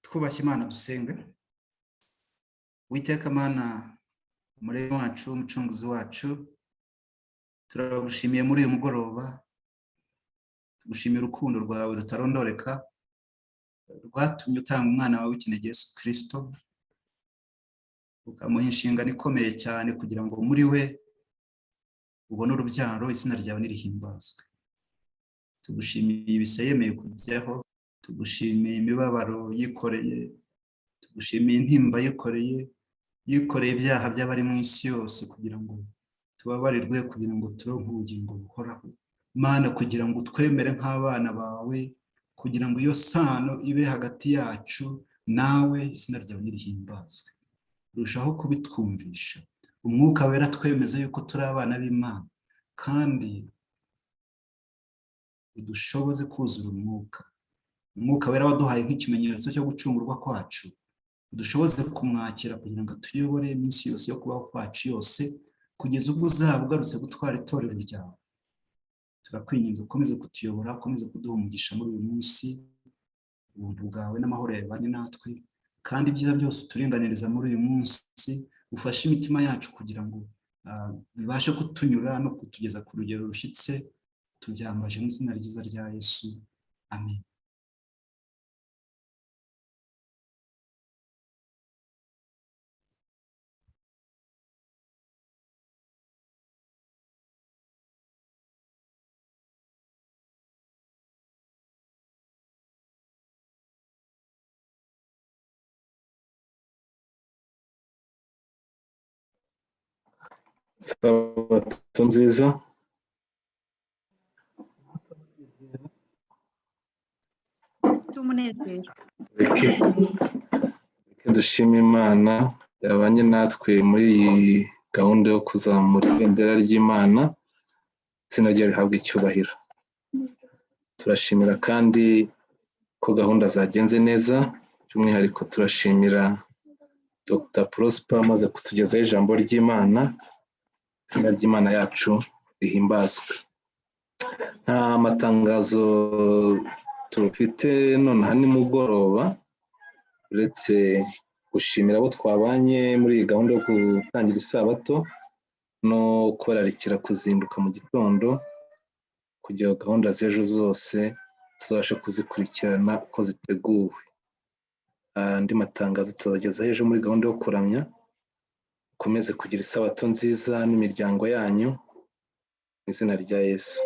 Speaker 1: twubashye Imana dusenga. Uwiteka Mana umuremyi wacu, umucunguzi wacu, turagushimiye muri uyu mugoroba, tugushimiye urukundo rwawe rutarondoreka rwatumye utanga umwana wawe w'ikinege Yesu Kristo, ukamuha inshingano ikomeye cyane kugira ngo muri we ubone urubyaro, izina ryawe nirihimbazwe. Tugushimiye ibise yemeye kujyaho, tugushimiye imibabaro yikoreye, tugushimiye intimba yikoreye ibyaha by'abari mu isi yose kugira ngo tubabarirwe, kugira ngo turonke ubugingo buhoraho. Mana, kugira ngo twemere nk'abana bawe, kugira ngo iyo sano ibe hagati yacu nawe, izina ryawe nirihimbazwe. Urushaho kubitwumvisha, umwuka wera twemeza yuko turi abana b'Imana, kandi udushoboze kuzura umwuka wera waduhaye nk'ikimenyetso cyo gucungurwa kwacu, udushoboze kumwakira kugira ngo tuyobore iminsi yose yo kubaho kwacu yose, kugeza ubwo uzaba ugarutse gutwara itorero ryawe. Turakwinginze ukomeze kutuyobora, ukomeze kuduha umugisha muri uyu munsi, ubuntu bwawe n'amahoro yawe bane natwe, kandi ibyiza byose uturinganiriza muri uyu munsi, ufashe imitima yacu kugira ngo bibashe kutunyura no kutugeza ku rugero rushyitse. Tubyambaje mu izina ryiza rya Yesu, amen.
Speaker 5: Sabato nziza.
Speaker 6: Cy'umunezero.
Speaker 5: Reke dushime Imana yabanye natwe muri iyi gahunda yo kuzamura ibendera ry'Imana, izina ryayo rihabwa icyubahiro. Turashimira kandi ko gahunda zagenze neza, by'umwihariko turashimira Dr. Prosper amaze kutugezaho ijambo ry'Imana, izina ry'Imana yacu rihimbazwe. Nta matangazo tufite nonaha nimugoroba, uretse gushimira abo twabanye muri iyi gahunda yo gutangira isabato no kubararikira kuzinduka mu gitondo kugira ngo gahunda z'ejo zose tuzabashe kuzikurikirana uko ziteguwe. Andi matangazo tuzagezaho ejo muri gahunda yo kuramya. Ukomeze kugira isabato nziza n'imiryango yanyu mu izina rya Yesu.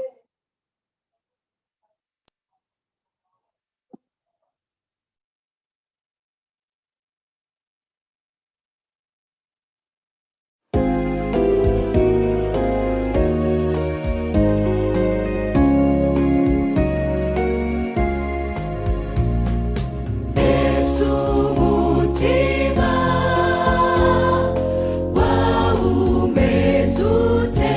Speaker 4: Wow, umezute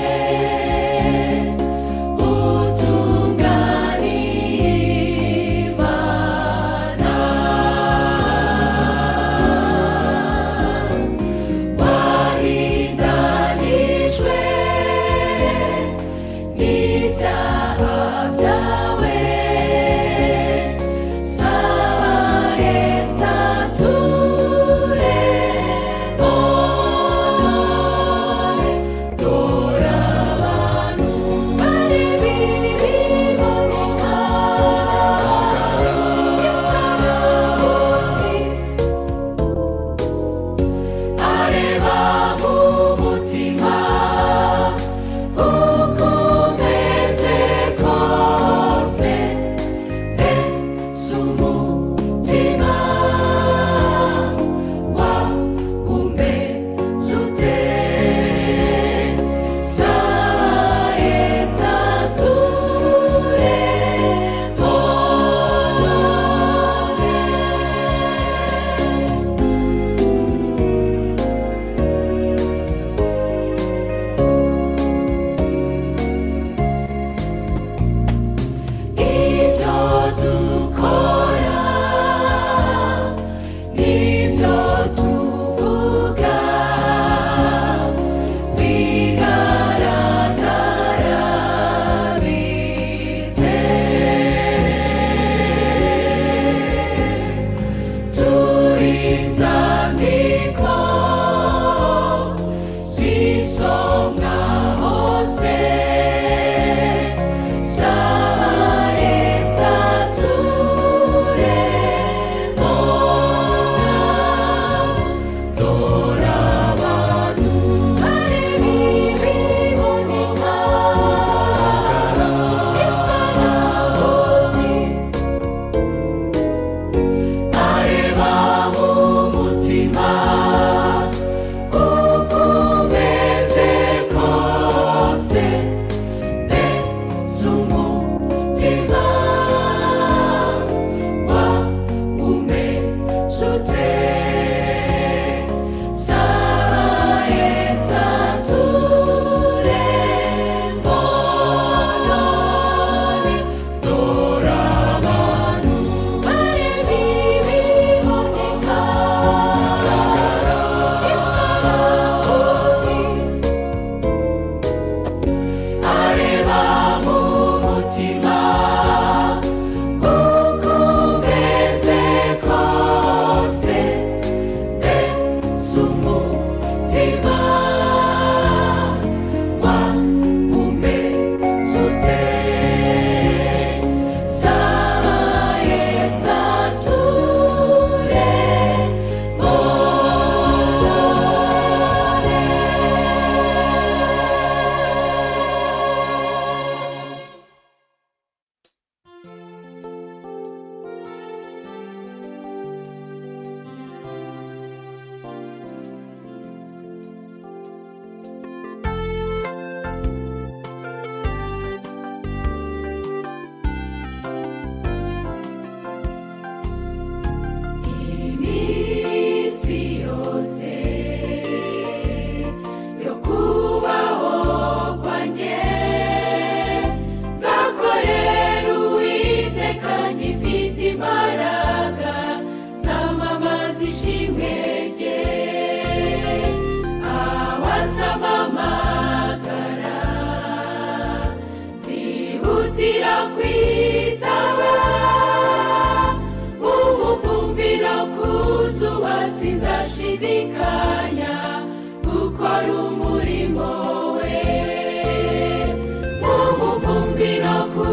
Speaker 6: zuba sinzashidikanya gukora umurimo we, mu muvumbi no ku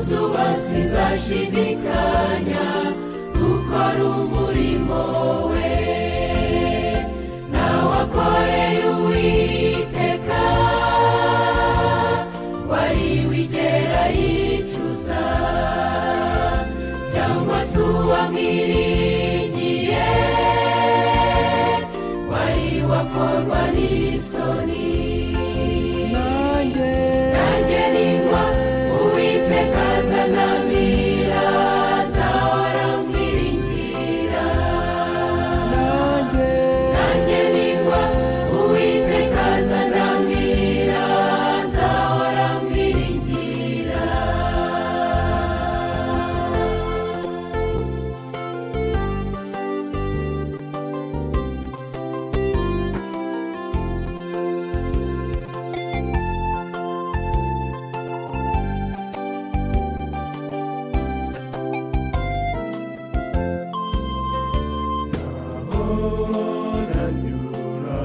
Speaker 6: zuba sinzashidikanya gukora umurimo we. Nawe akoreye Uwiteka wari wigera yicuza, cyangwa se uwamwiringiye wari wakorwa n'isoni. Nanjye ningwa Uwiteka azanamira, nzahora mwiringira. Nanjye ningwa Uwiteka azanamira, nzahora mwiringira.
Speaker 4: Oranyura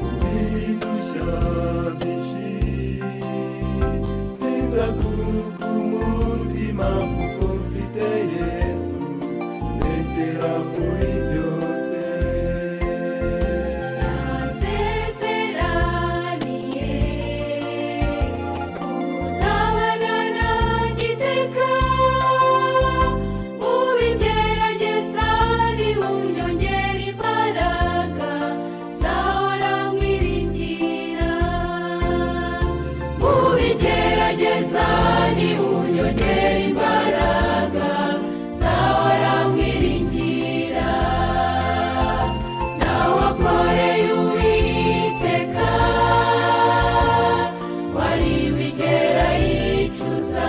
Speaker 4: ubidushya byinshi, sinzakuka umutima kuko mfite Yesu ndekera kuri byose.
Speaker 6: Nasezeraniye kuzabana nanjye iteka, mu bigerageza niwunyongera imbaraga, nzahora mwiringira. Mu bigerageza niwunyongera imbaraga, nzahora mwiringira. Nawe akoreye Uwiteka wari wigera yicuza,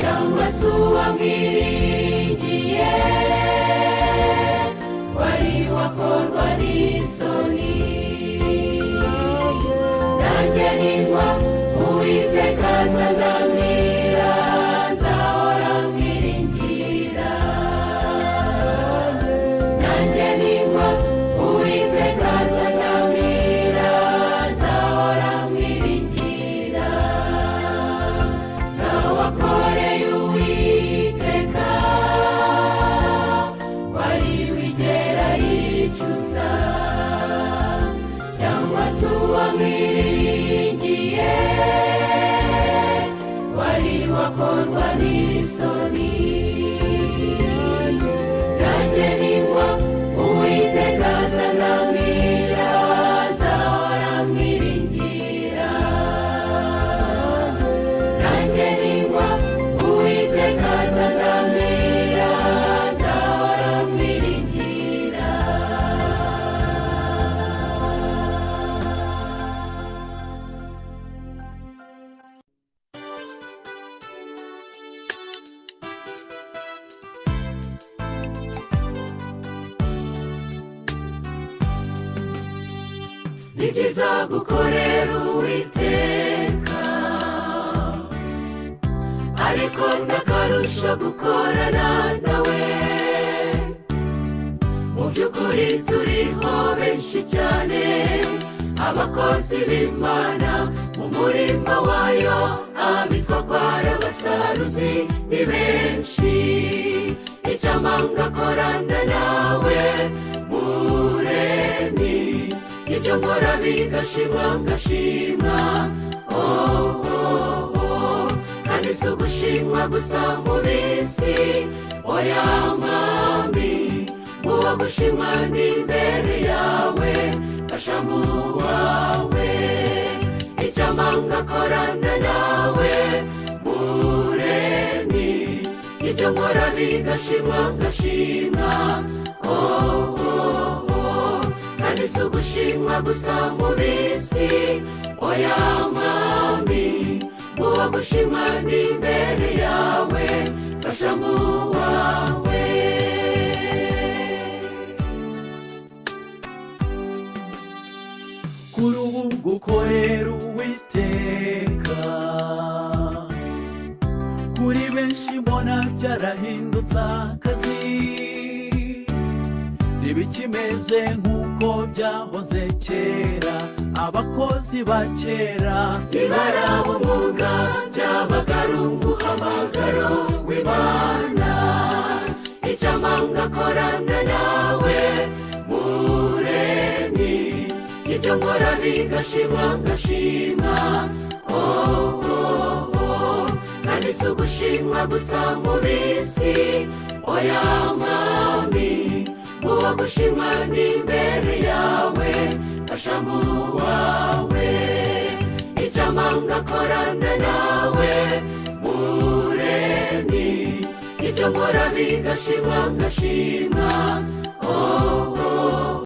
Speaker 6: cyangwa se uwamwiringiye wari wakorwa n'isoni. Nanjye ningwa Uwiteka azanamira, nzahora mwiringira. Nanjye ningwa Uwiteka azanamira, nzahora mwiringira. Nawe akoreye Uwiteka wari wigera yicuza, cyangwa se uwamwiringiye wari wakorwa n'isoni. Nanjye ningwa Uwiteka azanamira, nzahora mwiringira. Nanjye ningwa Uwiteka azanamira, nzahora mwiringira. Ni byiza gukorera Uwiteka, ariko n'akarusho gukorana nawe. Mu by'ukuri turiho benshi cyane, abakozi b'Imana mu murima wayo, abitwa ko ari abasaruzi ni benshi. Icyampa ngakorana nawe Muremyi, ibyo nkora bigashimwa ngashimwa. Kandi si ugushimwa gusa mu bisi, oya Mwami, mu wagushimwa n'imbere yawe, fasha mu wawe. Icyampa ngakorana nawe Muremyi, ibyo nkora bigashimwa ngashimwa. Kandi si ugushimwa gusa mu bisi, oya Mwami, mu wagushimwa n'imbere yawe, fasha mu wawe.
Speaker 4: Kuri ubu gukorera Uwiteka kuri benshi mbona byarahinduka. byahindutse akazi ntibikimeze nk'uko byahoze kera abakozi ba kera
Speaker 6: ntibaraba umwuga byabaga ari umuhamagaro w'Imana icyampa ngakorana nawe Muremyi ibyo nkora bigashimwa ngashima kandi si ugushimwa gusa mu bisi oya mwami uwo gushimwa n'imbere yawe fasha mu wawe icyampa ngakorana nawe Muremyi ibyo nkora bigashimwa ngashima